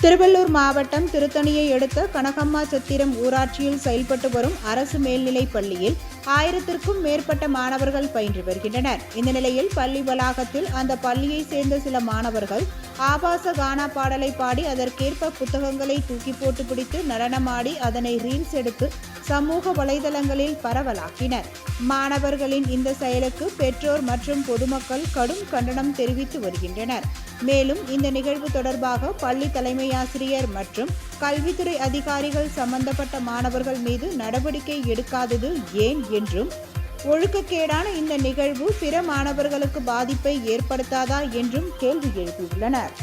திருவள்ளூர் மாவட்டம் திருத்தணியை அடுத்த கனகம்மா சத்திரம் ஊராட்சியில் செயல்பட்டு வரும் அரசு மேல்நிலைப் பள்ளியில் 1000க்கும் மேற்பட்ட மாணவர்கள் பயின்று வருகின்றனர். இந்த நிலையில் பள்ளி வளாகத்தில் அந்த பள்ளியை சேர்ந்த சில மாணவர்கள் ஆபாச கானா பாடலை பாடி அதற்கேற்ப புத்தகங்களை தூக்கி போட்டு பிடித்து நடனமாடி அதனை ரீல்ஸ் எடுத்து சமூக வலைதளங்களில் பரவலாக்கினர். மாணவர்களின் இந்த செயலுக்கு பெற்றோர் மற்றும் பொதுமக்கள் கடும் கண்டனம் தெரிவித்து வருகின்றனர். மேலும் இந்த நிகழ்வு தொடர்பாக பள்ளி தலைமை ஆசிரியர் மற்றும் கல்வித்துறை அதிகாரிகள் சம்பந்தப்பட்ட மாணவர்கள் மீது நடவடிக்கை எடுக்காதது ஏன் என்றும், ஒழுக்கக்கேடான இந்த நிகழ்வு பிற மாணவர்களுக்கு பாதிப்பை ஏற்படுத்தாதா என்றும் கேள்வி எழுப்பியுள்ளனர்.